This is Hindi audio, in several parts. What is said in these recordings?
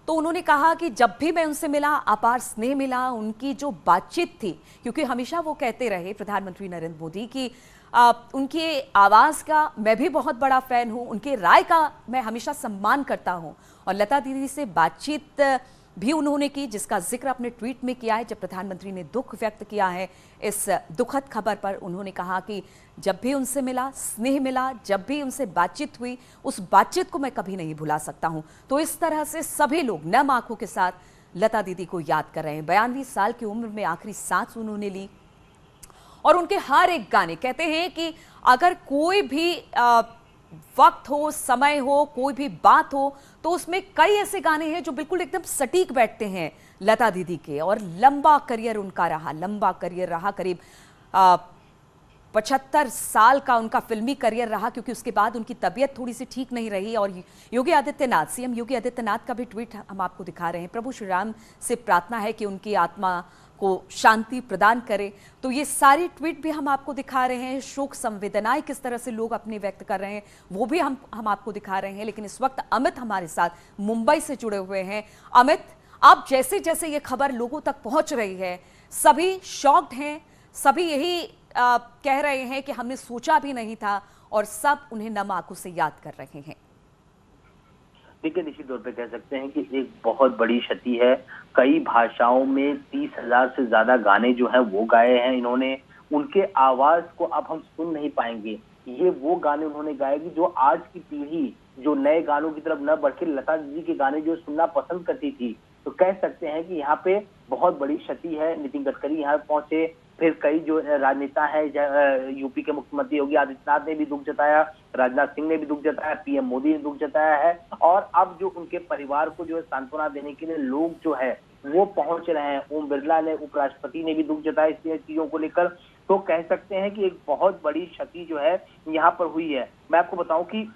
तो उन्होंने कहा कि जब भी मैं उनसे मिला अपार स्नेह मिला, उनकी जो बातचीत थी, क्योंकि हमेशा वो कहते रहे प्रधानमंत्री नरेंद्र मोदी की उनकी आवाज़ का मैं भी बहुत बड़ा फ़ैन हूँ, उनके राय का मैं हमेशा सम्मान करता हूँ। और लता दीदी से बातचीत भी उन्होंने की, जिसका जिक्र अपने ट्वीट में किया है। जब प्रधानमंत्री ने दुख व्यक्त किया है इस दुखद खबर पर, उन्होंने कहा कि जब भी उनसे मिला स्नेह मिला, जब भी उनसे बातचीत हुई उस बातचीत को मैं कभी नहीं भुला सकता हूं। तो इस तरह से सभी लोग नम आंखों के साथ लता दीदी को याद कर रहे हैं। 92 साल की उम्र में आखिरी सांस उन्होंने ली और उनके हर एक गाने, कहते हैं कि अगर कोई भी वक्त हो, समय हो, कोई भी बात हो, तो उसमें कई ऐसे गाने हैं जो बिल्कुल एकदम सटीक बैठते हैं लता दीदी के। और लंबा करियर उनका रहा, लंबा करियर रहा, करीब 75 साल का उनका फिल्मी करियर रहा, क्योंकि उसके बाद उनकी तबीयत थोड़ी सी ठीक नहीं रही। और योगी आदित्यनाथ, सीएम योगी आदित्यनाथ का भी ट्वीट हम आपको दिखा रहे हैं। प्रभु श्री राम से प्रार्थना है कि उनकी आत्मा को शांति प्रदान करे। तो ये सारी ट्वीट भी हम आपको दिखा रहे हैं। शोक संवेदनाएं किस तरह से लोग अपने व्यक्त कर रहे हैं वो भी हम आपको दिखा रहे हैं। लेकिन इस वक्त अमित हमारे साथ मुंबई से जुड़े हुए हैं। अमित, आप जैसे जैसे ये खबर लोगों तक पहुंच रही है, सभी शॉक्ड हैं, सभी यही कह रहे हैं कि हमने सोचा भी नहीं था, और सब उन्हें नम आंखों से याद कर रहे हैं। देखिए, निश्चित तौर पे कह सकते हैं कि एक बहुत बड़ी क्षति है। कई भाषाओं में 30,000 से ज्यादा गाने जो है वो गाए हैं इन्होंने। उनके आवाज को अब हम सुन नहीं पाएंगे। ये वो गाने उन्होंने गाए कि जो आज की पीढ़ी जो नए गानों की तरफ न बढ़ के लता दीदी के गाने जो सुनना पसंद करती थी। तो कह सकते हैं कि यहाँ पे बहुत बड़ी क्षति है। नितिन गडकरी यहाँ पहुंचे, फिर कई जो राजनेता है, यूपी के मुख्यमंत्री योगी आदित्यनाथ ने भी दुख जताया, राजनाथ सिंह ने भी दुख जताया, पीएम मोदी ने दुख जताया है। और अब जो उनके परिवार को जो है सांत्वना देने के लिए लोग जो है वो पहुंच रहे हैं। ओम बिरला ने, उपराष्ट्रपति ने भी दुख जताया इस चीजों को लेकर। तो कह सकते हैं कि एक बहुत बड़ी क्षति जो है यहाँ पर हुई है। मैं आपको बताऊं कि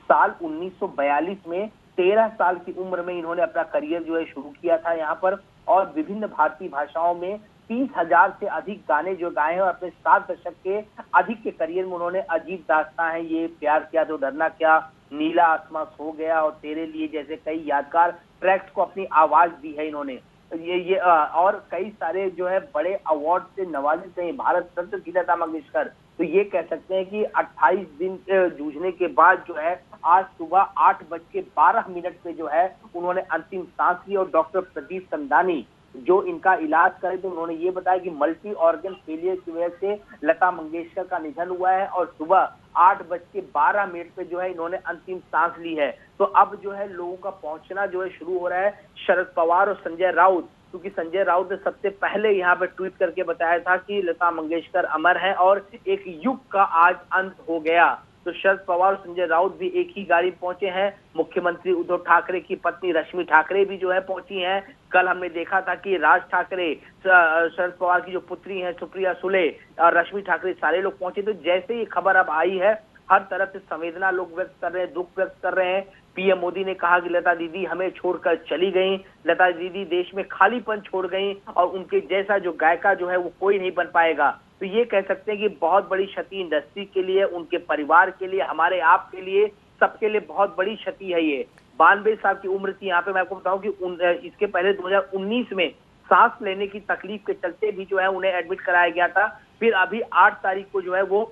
साल 1942 में 13 साल की उम्र में इन्होंने अपना करियर जो है शुरू किया था यहाँ पर, और विभिन्न भारतीय भाषाओं में 30,000 से अधिक गाने जो गाए हैं। और अपने 7 दशक के अधिक के करियर में उन्होंने अजीब दास्तां है, ये प्यार किया तो डरना क्या, नीला आसमां सो गया और तेरे लिए जैसे कई यादगार ट्रैक्स को अपनी आवाज दी है इन्होंने। ये और कई सारे जो है बड़े अवार्ड से नवाजित हैं। भारत रत्न थी लता मंगेशकर। तो ये कह सकते हैं कि 28 दिन जूझने के बाद जो है आज सुबह 8:12 पे जो है उन्होंने अंतिम सांस ली। और डॉक्टर प्रदीप संदानी जो इनका इलाज करे तो उन्होंने ये बताया कि मल्टी ऑर्गन फेलियर की वजह से लता मंगेशकर का निधन हुआ है। और सुबह 8:12 पे जो है इन्होंने अंतिम सांस ली है। तो अब जो है लोगों का पहुंचना जो है शुरू हो रहा है। शरद पवार और संजय राउत, क्योंकि संजय राउत ने सबसे पहले यहाँ पे ट्वीट करके बताया था कि लता मंगेशकर अमर है और एक युग का आज अंत हो गया। तो शरद पवार और संजय राउत भी एक ही गाड़ी पहुंचे हैं। मुख्यमंत्री उद्धव ठाकरे की पत्नी रश्मि ठाकरे भी जो है पहुंची हैं। कल हमने देखा था कि राज ठाकरे, शरद पवार की जो पुत्री हैं सुप्रिया सुले और रश्मि ठाकरे, सारे लोग पहुंचे। तो जैसे ये खबर अब आई है, हर तरफ से संवेदना लोग व्यक्त कर रहे हैं, दुख व्यक्त कर रहे हैं। पीएम मोदी ने कहा कि लता दीदी हमें छोड़कर चली गई, लता दीदी देश में खालीपन छोड़ गई और उनके जैसा जो गायिका जो है वो कोई नहीं बन पाएगा। तो ये कह सकते हैं कि बहुत बड़ी क्षति इंडस्ट्री के लिए, उनके परिवार के लिए, हमारे आप के लिए, सबके लिए बहुत बड़ी क्षति है ये। 92 साल की उम्र थी। यहाँ पे मैं आपको बताऊं कि इसके पहले 2019 में सांस लेने की तकलीफ के चलते भी जो है उन्हें एडमिट कराया गया था। फिर अभी 8 तारीख को जो है वो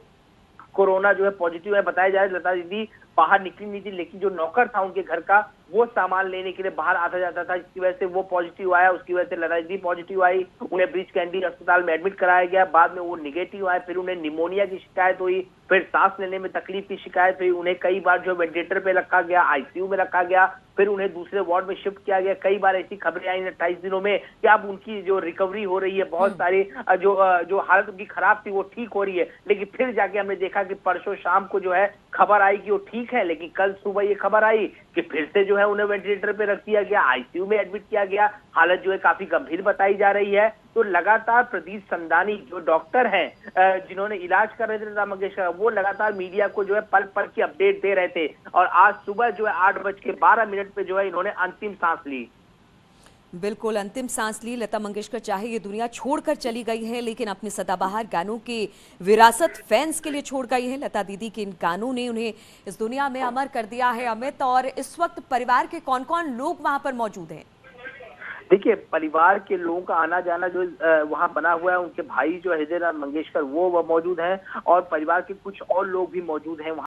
कोरोना जो है पॉजिटिव है। बताया जाए लता दीदी बाहर निकली नहीं थी, लेकिन जो नौकर था उनके घर का वो सामान लेने के लिए बाहर आता जाता था, जिसकी वजह से वो पॉजिटिव आया। उसकी वजह से लता दीदी पॉजिटिव आई। उन्हें ब्रीच कैंडी अस्पताल में एडमिट कराया गया, बाद में वो निगेटिव आए। फिर उन्हें निमोनिया की शिकायत हुई, फिर सांस लेने में तकलीफ की शिकायत हुई। उन्हें कई बार जो वेंटिलेटर पे रखा गया, आईसीयू में रखा गया, फिर उन्हें दूसरे वार्ड में शिफ्ट किया गया। कई बार ऐसी खबरें आई 28 दिनों में कि अब उनकी जो रिकवरी हो रही है, बहुत सारी जो हालत उनकी खराब थी वो ठीक हो रही है। लेकिन फिर जाके हमने देखा कि परसों शाम को जो है खबर आई कि वो ठीक है, लेकिन कल सुबह ये खबर आई कि फिर से जो है उन्हें वेंटिलेटर पे रख दिया गया, आईसीयू में एडमिट किया गया। हालत जो है काफी गंभीर बताई जा रही है। तो लगातार प्रदीप संदानी जो डॉक्टर हैं जिन्होंने इलाज कर रहे थे लता मंगेशकर, वो लगातार मीडिया को जो है पल पल की अपडेट दे रहे थे। और आज सुबह जो है 8:12 पे जो है इन्होंने अंतिम सांस ली। बिल्कुल अंतिम सांस ली लता मंगेशकर, चाहे ये दुनिया छोड़कर चली गई है लेकिन अपने सदाबहार गानों की विरासत फैंस के लिए छोड़ गई है। लता दीदी के इन गानों ने उन्हें इस दुनिया में अमर कर दिया है। अमित, और इस वक्त परिवार के कौन कौन लोग वहां पर मौजूद हैं? देखिए, परिवार के लोगों का आना जाना जो वहां बना हुआ है, उनके भाई जो है हृदय नाथ मंगेशकर वो मौजूद हैं और परिवार के कुछ और लोग भी मौजूद हैं वहां।